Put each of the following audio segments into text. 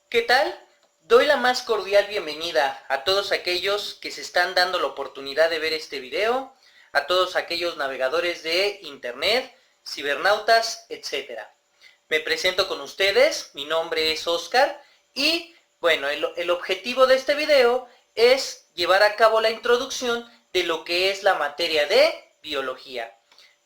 ¿Qué tal? Doy la más cordial bienvenida a todos aquellos que se están dando la oportunidad de ver este video, a todos aquellos navegadores de internet, cibernautas, etcétera. Me presento con ustedes, mi nombre es Oscar y bueno, el objetivo de este video es llevar a cabo la introducción de lo que es la materia de biología.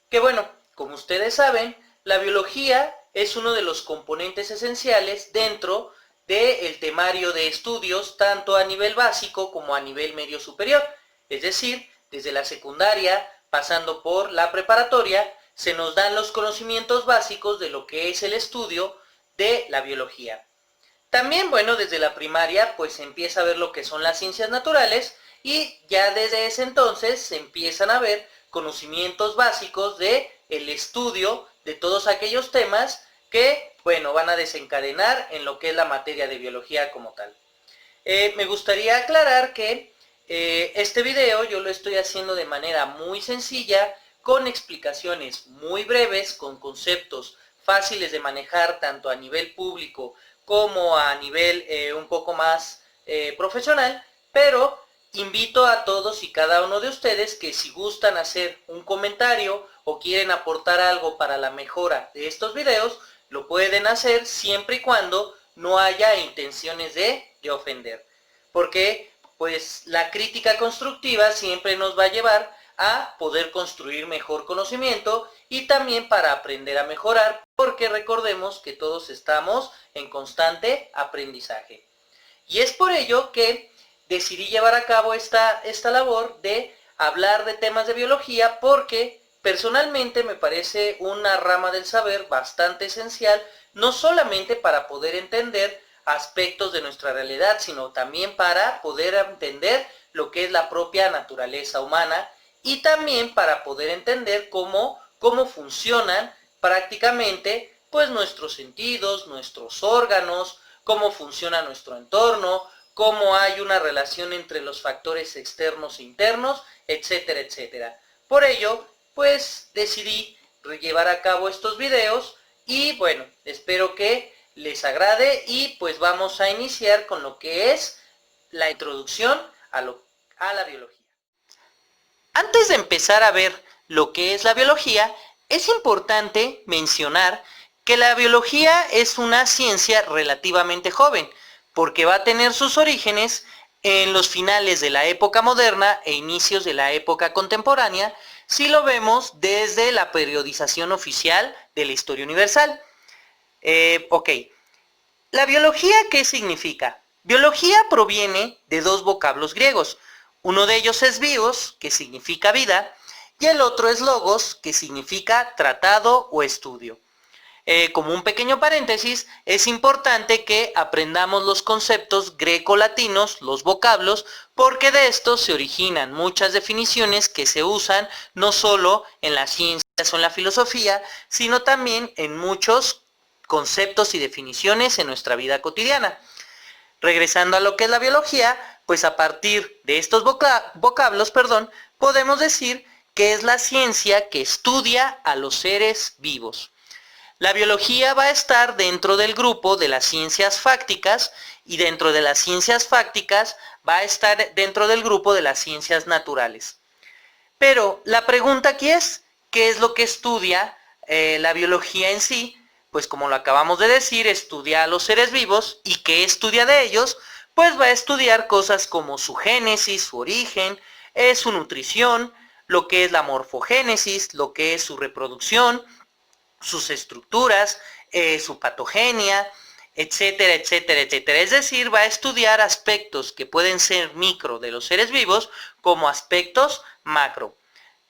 Que bueno, como ustedes saben, la biología es uno de los componentes esenciales dentro del temario de estudios tanto a nivel básico como a nivel medio superior. Es decir, desde la secundaria, pasando por la preparatoria, se nos dan los conocimientos básicos de lo que es el estudio de la biología. También, bueno, desde la primaria pues se empieza a ver lo que son las ciencias naturales y ya desde ese entonces se empiezan a ver conocimientos básicos de el estudio de todos aquellos temas que, bueno, van a desencadenar en lo que es la materia de biología como tal. Me gustaría aclarar que este video yo lo estoy haciendo de manera muy sencilla, con explicaciones muy breves, con conceptos fáciles de manejar tanto a nivel público como a nivel un poco más profesional, pero invito a todos y cada uno de ustedes que si gustan hacer un comentario o quieren aportar algo para la mejora de estos videos, lo pueden hacer siempre y cuando no haya intenciones de ofender. Porque pues la crítica constructiva siempre nos va a llevar a poder construir mejor conocimiento y también para aprender a mejorar, porque recordemos que todos estamos en constante aprendizaje. Y es por ello que decidí llevar a cabo esta labor de hablar de temas de biología, porque personalmente me parece una rama del saber bastante esencial, no solamente para poder entender aspectos de nuestra realidad, sino también para poder entender lo que es la propia naturaleza humana y también para poder entender cómo funcionan prácticamente pues nuestros sentidos, nuestros órganos, cómo funciona nuestro entorno, cómo hay una relación entre los factores externos e internos, etcétera, etcétera. Por ello, pues decidí llevar a cabo estos videos y bueno, espero que les agrade y pues vamos a iniciar con lo que es la introducción a la biología. Antes de empezar a ver lo que es la biología, es importante mencionar que la biología es una ciencia relativamente joven, porque va a tener sus orígenes en los finales de la época moderna e inicios de la época contemporánea, si lo vemos desde la periodización oficial de la historia universal. Ok, ¿la biología qué significa? Biología proviene de dos vocablos griegos. Uno de ellos es bios, que significa vida, y el otro es logos, que significa tratado o estudio. Como un pequeño paréntesis, es importante que aprendamos los conceptos greco-latinos, los vocablos, porque de estos se originan muchas definiciones que se usan no solo en las ciencias o en la filosofía, sino también en muchos conceptos y definiciones en nuestra vida cotidiana. Regresando a lo que es la biología, pues a partir de estos vocablos, podemos decir que es la ciencia que estudia a los seres vivos. La biología va a estar dentro del grupo de las ciencias fácticas y dentro de las ciencias fácticas va a estar dentro del grupo de las ciencias naturales. Pero la pregunta aquí es, ¿qué es lo que estudia la biología en sí? Pues como lo acabamos de decir, estudia a los seres vivos. ¿Y qué estudia de ellos? Pues va a estudiar cosas como su génesis, su origen, su nutrición, lo que es la morfogénesis, lo que es su reproducción, sus estructuras, su patogenia, etcétera, etcétera, etcétera. Es decir, va a estudiar aspectos que pueden ser micro de los seres vivos como aspectos macro.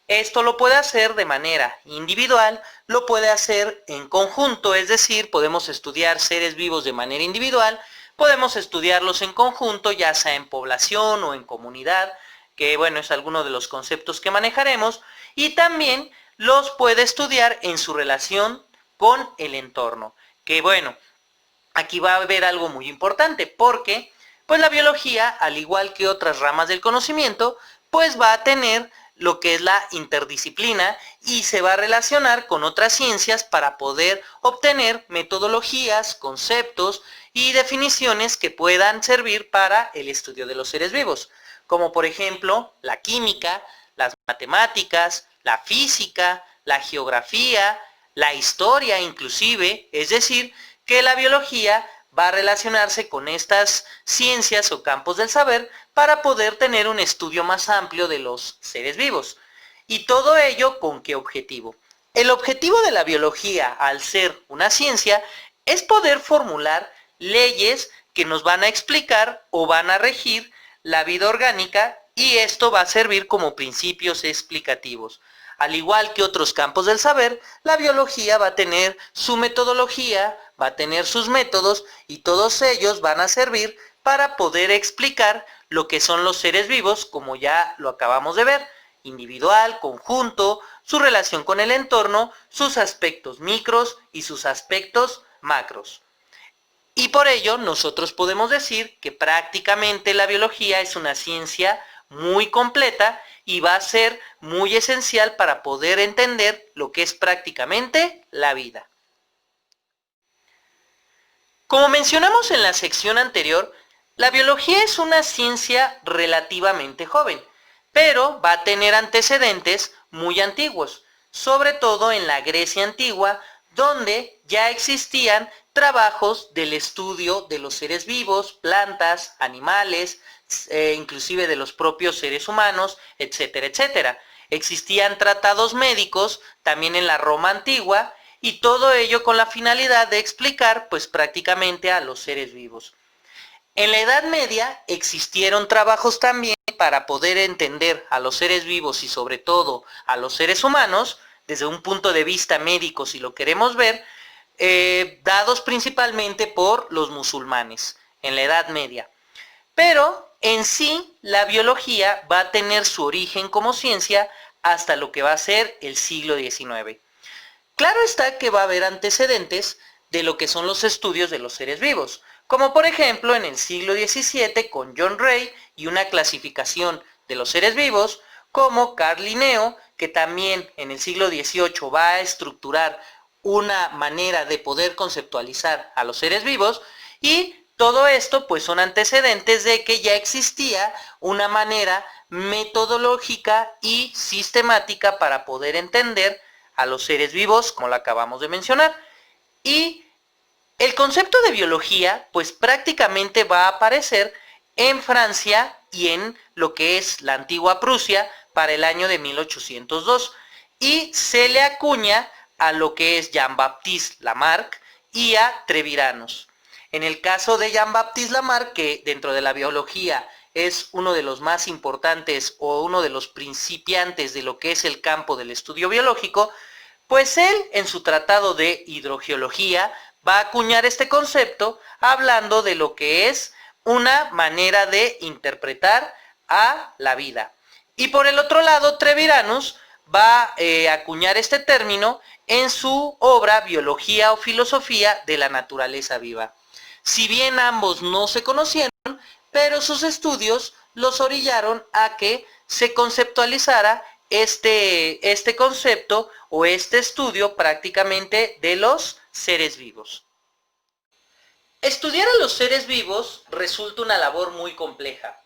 Esto lo puede hacer de manera individual, lo puede hacer en conjunto, es decir, podemos estudiar seres vivos de manera individual, podemos estudiarlos en conjunto, ya sea en población o en comunidad, que bueno, es alguno de los conceptos que manejaremos, y también los puede estudiar en su relación con el entorno, que bueno, aquí va a haber algo muy importante, porque pues la biología, al igual que otras ramas del conocimiento, pues va a tener lo que es la interdisciplina y se va a relacionar con otras ciencias para poder obtener metodologías, conceptos y definiciones que puedan servir para el estudio de los seres vivos, como por ejemplo la química, las matemáticas, la física, la geografía, la historia inclusive, es decir, que la biología va a relacionarse con estas ciencias o campos del saber para poder tener un estudio más amplio de los seres vivos. ¿Y todo ello con qué objetivo? El objetivo de la biología, al ser una ciencia, es poder formular leyes que nos van a explicar o van a regir la vida orgánica, y esto va a servir como principios explicativos. Al igual que otros campos del saber, la biología va a tener su metodología, va a tener sus métodos, y todos ellos van a servir para poder explicar lo que son los seres vivos, como ya lo acabamos de ver: individual, conjunto, su relación con el entorno, sus aspectos micros y sus aspectos macros. Y por ello nosotros podemos decir que prácticamente la biología es una ciencia muy completa y va a ser muy esencial para poder entender lo que es prácticamente la vida. Como mencionamos en la sección anterior, la biología es una ciencia relativamente joven, pero va a tener antecedentes muy antiguos, sobre todo en la Grecia antigua, donde ya existían trabajos del estudio de los seres vivos, plantas, animales, inclusive de los propios seres humanos, etcétera, etcétera. Existían tratados médicos también en la Roma antigua, y todo ello con la finalidad de explicar pues prácticamente a los seres vivos. En la Edad Media existieron trabajos también para poder entender a los seres vivos y sobre todo a los seres humanos desde un punto de vista médico, si lo queremos ver, dados principalmente por los musulmanes en la Edad Media. Pero en sí la biología va a tener su origen como ciencia hasta lo que va a ser el siglo XIX. Claro está que va a haber antecedentes de lo que son los estudios de los seres vivos, como por ejemplo en el siglo XVII con John Ray y una clasificación de los seres vivos, como Carl Linneo, que también en el siglo XVIII va a estructurar una manera de poder conceptualizar a los seres vivos, y todo esto pues son antecedentes de que ya existía una manera metodológica y sistemática para poder entender a los seres vivos, como lo acabamos de mencionar. Y el concepto de biología pues prácticamente va a aparecer en Francia y en lo que es la antigua Prusia para el año de 1802, y se le acuña a lo que es Jean-Baptiste Lamarck y a Treviranus. En el caso de Jean-Baptiste Lamarck, que dentro de la biología es uno de los más importantes o uno de los principiantes de lo que es el campo del estudio biológico, pues él en su tratado de hidrogeología va a acuñar este concepto hablando de lo que es una manera de interpretar a la vida. Y por el otro lado, Treviranus va a acuñar este término en su obra Biología o Filosofía de la Naturaleza Viva. Si bien ambos no se conocieron, pero sus estudios los orillaron a que se conceptualizara este concepto o este estudio prácticamente de los seres vivos. Estudiar a los seres vivos resulta una labor muy compleja.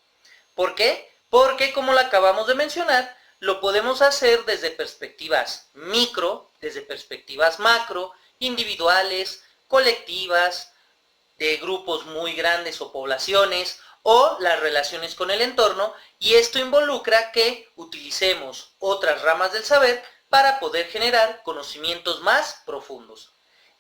¿Por qué? Porque, como lo acabamos de mencionar, lo podemos hacer desde perspectivas micro, desde perspectivas macro, individuales, colectivas, de grupos muy grandes o poblaciones, o las relaciones con el entorno, y esto involucra que utilicemos otras ramas del saber para poder generar conocimientos más profundos.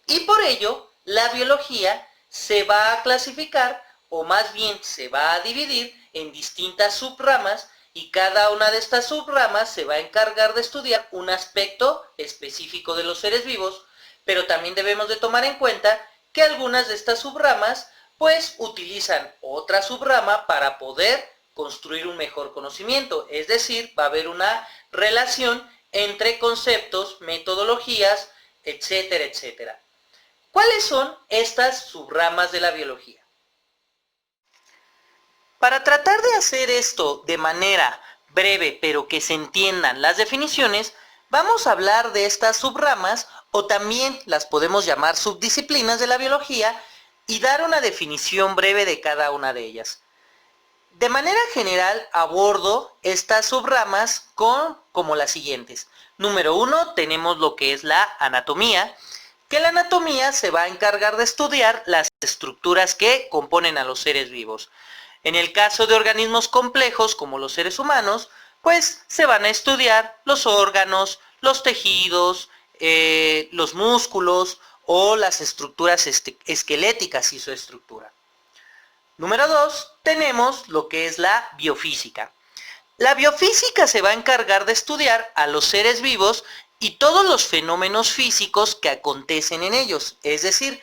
Y por ello, la biología se va a clasificar, o más bien se va a dividir en distintas subramas, y cada una de estas subramas se va a encargar de estudiar un aspecto específico de los seres vivos, pero también debemos de tomar en cuenta que algunas de estas subramas pues utilizan otra subrama para poder construir un mejor conocimiento, es decir, va a haber una relación entre conceptos, metodologías, etcétera, etcétera. ¿Cuáles son estas subramas de la biología? Para tratar de hacer esto de manera breve, pero que se entiendan las definiciones, vamos a hablar de estas subramas, o también las podemos llamar subdisciplinas de la biología, y dar una definición breve de cada una de ellas. De manera general abordo estas subramas como las siguientes. Número 1, tenemos lo que es la anatomía, que la anatomía se va a encargar de estudiar las estructuras que componen a los seres vivos. En el caso de organismos complejos como los seres humanos, pues se van a estudiar los órganos, los tejidos, los músculos o las estructuras esqueléticas y su estructura. Número 2, tenemos lo que es la biofísica. La biofísica se va a encargar de estudiar a los seres vivos y todos los fenómenos físicos que acontecen en ellos. Es decir,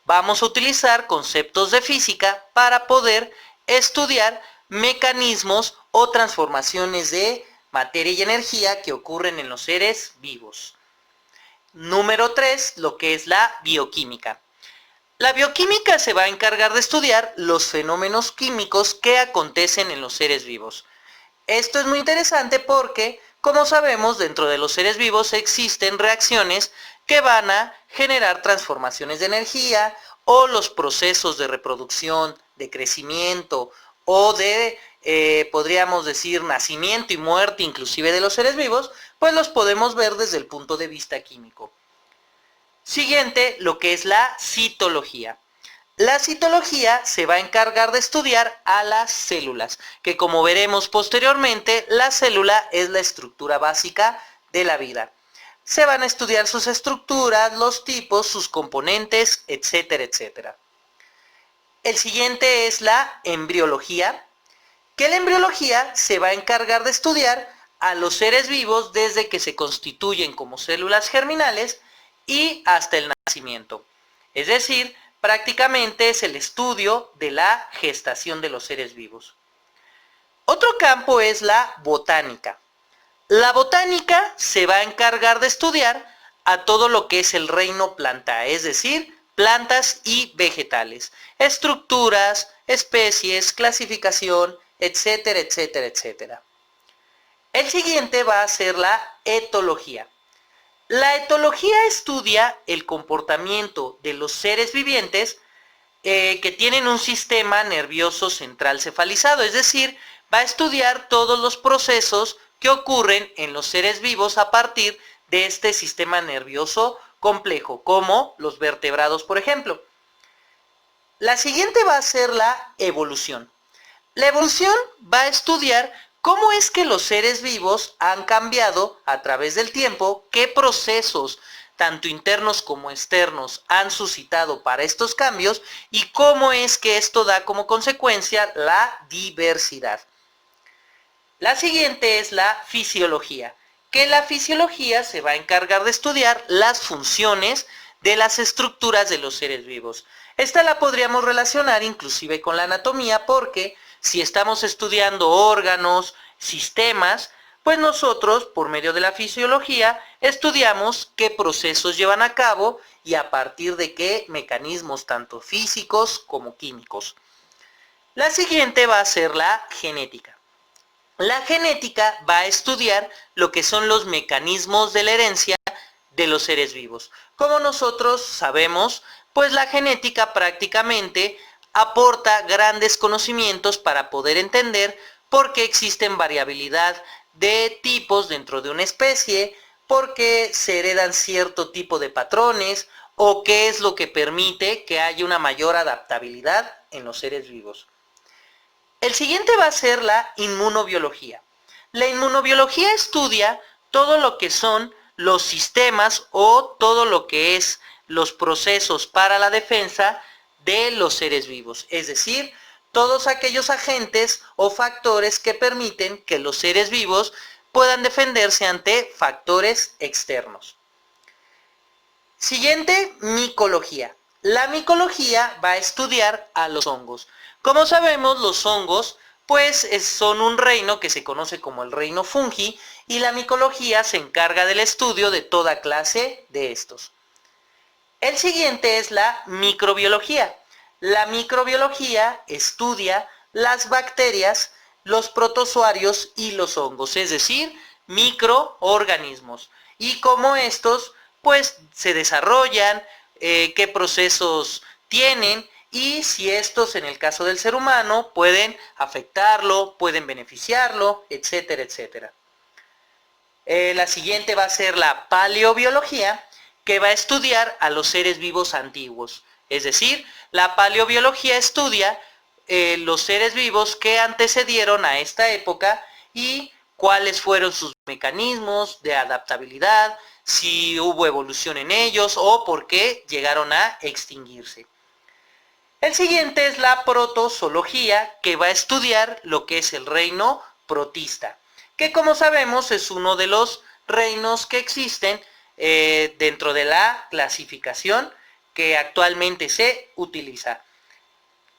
vamos a utilizar conceptos de física para poder estudiar mecanismos o transformaciones de materia y energía que ocurren en los seres vivos. Número 3, lo que es la bioquímica. La bioquímica se va a encargar de estudiar los fenómenos químicos que acontecen en los seres vivos. Esto es muy interesante porque, como sabemos, dentro de los seres vivos existen reacciones que van a generar transformaciones de energía o los procesos de reproducción, de crecimiento o de, podríamos decir, nacimiento y muerte inclusive de los seres vivos, pues los podemos ver desde el punto de vista químico. Siguiente, lo que es la citología. La citología se va a encargar de estudiar a las células, que como veremos posteriormente, la célula es la estructura básica de la vida. Se van a estudiar sus estructuras, los tipos, sus componentes, etcétera, etcétera. El siguiente es la embriología, que la embriología se va a encargar de estudiar a los seres vivos desde que se constituyen como células germinales y hasta el nacimiento. Es decir, prácticamente es el estudio de la gestación de los seres vivos. Otro campo es la botánica. La botánica se va a encargar de estudiar a todo lo que es el reino planta, es decir, plantas y vegetales, estructuras, especies, clasificación, etcétera, etcétera, etcétera. El siguiente va a ser la etología. La etología estudia el comportamiento de los seres vivientes que tienen un sistema nervioso central cefalizado, es decir, va a estudiar todos los procesos que ocurren en los seres vivos a partir de este sistema nervioso complejo, como los vertebrados, por ejemplo. La siguiente va a ser la evolución. La evolución va a estudiar ¿cómo es que los seres vivos han cambiado a través del tiempo? ¿Qué procesos, tanto internos como externos, han suscitado para estos cambios? ¿Y cómo es que esto da como consecuencia la diversidad? La siguiente es la fisiología, que la fisiología se va a encargar de estudiar las funciones de las estructuras de los seres vivos. Esta la podríamos relacionar inclusive con la anatomía porque si estamos estudiando órganos, sistemas, pues nosotros, por medio de la fisiología, estudiamos qué procesos llevan a cabo y a partir de qué mecanismos, tanto físicos como químicos. La siguiente va a ser la genética. La genética va a estudiar lo que son los mecanismos de la herencia de los seres vivos. Como nosotros sabemos, pues la genética prácticamente aporta grandes conocimientos para poder entender por qué existen variabilidad de tipos dentro de una especie, por qué se heredan cierto tipo de patrones o qué es lo que permite que haya una mayor adaptabilidad en los seres vivos. El siguiente va a ser la inmunobiología. La inmunobiología estudia todo lo que son los sistemas o todo lo que es los procesos para la defensa de los seres vivos, es decir, todos aquellos agentes o factores que permiten que los seres vivos puedan defenderse ante factores externos. Siguiente, micología. La micología va a estudiar a los hongos. Como sabemos, los hongos pues son un reino que se conoce como el reino fungi y la micología se encarga del estudio de toda clase de estos. El siguiente es la microbiología. La microbiología estudia las bacterias los protozoarios y los hongos, es decir, microorganismos. Y cómo estos pues se desarrollan, qué procesos tienen y si estos en el caso del ser humano pueden afectarlo, pueden beneficiarlo, etcétera, etcétera. La siguiente va a ser la paleobiología, que va a estudiar a los seres vivos antiguos. Es decir, la paleobiología estudia los seres vivos que antecedieron a esta época y cuáles fueron sus mecanismos de adaptabilidad, si hubo evolución en ellos o por qué llegaron a extinguirse. El siguiente es la protozoología, que va a estudiar lo que es el reino protista, que como sabemos es uno de los reinos que existen dentro de la clasificación que actualmente se utiliza.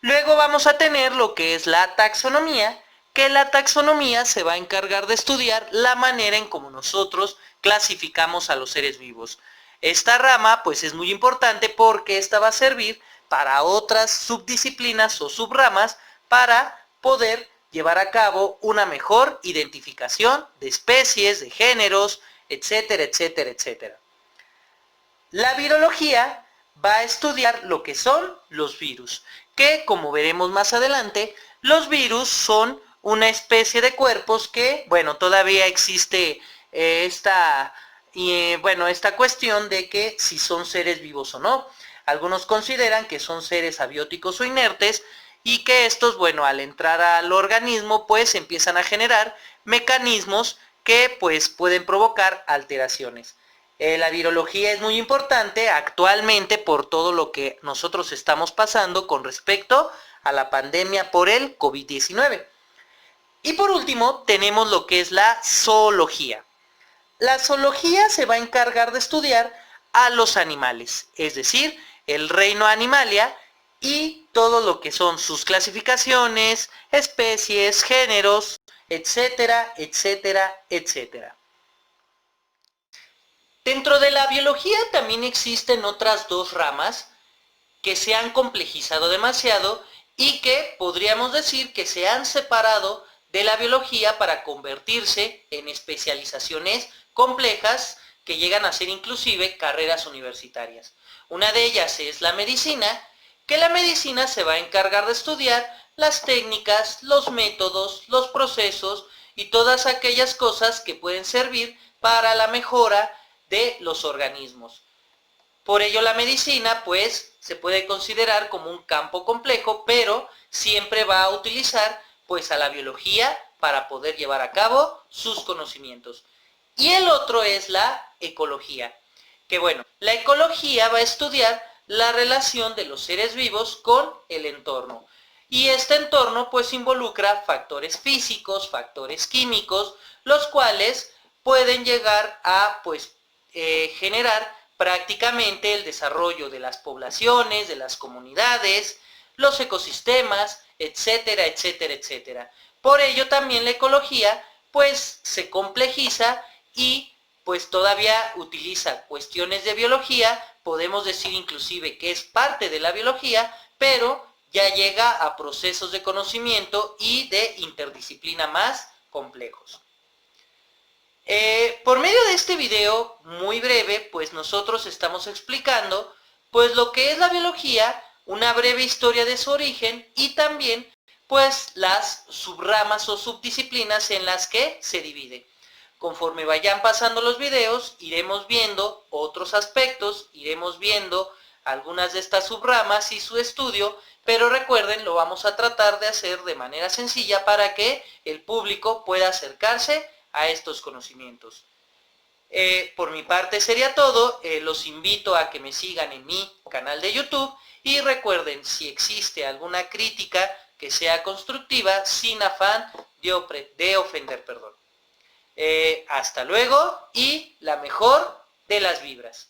Luego vamos a tener lo que es la taxonomía, que la taxonomía se va a encargar de estudiar la manera en cómo nosotros clasificamos a los seres vivos. Esta rama pues es muy importante porque esta va a servir para otras subdisciplinas o subramas para poder llevar a cabo una mejor identificación de especies, de géneros, etcétera, etcétera, etcétera. La virología va a estudiar lo que son los virus, que como veremos más adelante, los virus son una especie de cuerpos que, bueno, todavía existe esta cuestión de que si son seres vivos o no. Algunos consideran que son seres abióticos o inertes y que estos, bueno, al entrar al organismo, pues empiezan a generar mecanismos que pues pueden provocar alteraciones. La virología es muy importante actualmente por todo lo que nosotros estamos pasando con respecto a la pandemia por el COVID-19. Y por último, tenemos lo que es la zoología. La zoología se va a encargar de estudiar a los animales, es decir, el reino Animalia y todo lo que son sus clasificaciones, especies, géneros, etcétera, etcétera, etcétera. Dentro de la biología también existen otras dos ramas que se han complejizado demasiado y que podríamos decir que se han separado de la biología para convertirse en especializaciones complejas que llegan a ser inclusive carreras universitarias. Una de ellas es la medicina, que la medicina se va a encargar de estudiar las técnicas, los métodos, los procesos y todas aquellas cosas que pueden servir para la mejora de los organismos. Por ello la medicina pues se puede considerar como un campo complejo, pero siempre va a utilizar pues a la biología para poder llevar a cabo sus conocimientos. Y el otro es la ecología, que bueno, la ecología va a estudiar la relación de los seres vivos con el entorno. Y este entorno pues involucra factores físicos, factores químicos, los cuales pueden llegar a pues generar prácticamente el desarrollo de las poblaciones, de las comunidades, los ecosistemas, etcétera, etcétera, etcétera. Por ello también la ecología pues se complejiza y pues todavía utiliza cuestiones de biología, podemos decir inclusive que es parte de la biología, pero ya llega a procesos de conocimiento y de interdisciplina más complejos. Por medio de este video muy breve, pues nosotros estamos explicando pues lo que es la biología, una breve historia de su origen y también pues las subramas o subdisciplinas en las que se divide. Conforme vayan pasando los videos, iremos viendo otros aspectos, iremos viendo algunas de estas subramas y su estudio, pero recuerden, lo vamos a tratar de hacer de manera sencilla para que el público pueda acercarse a estos conocimientos. Por mi parte sería todo, los invito a que me sigan en mi canal de YouTube y recuerden, si existe alguna crítica que sea constructiva, sin afán de ofender, perdón. Hasta luego y la mejor de las vibras.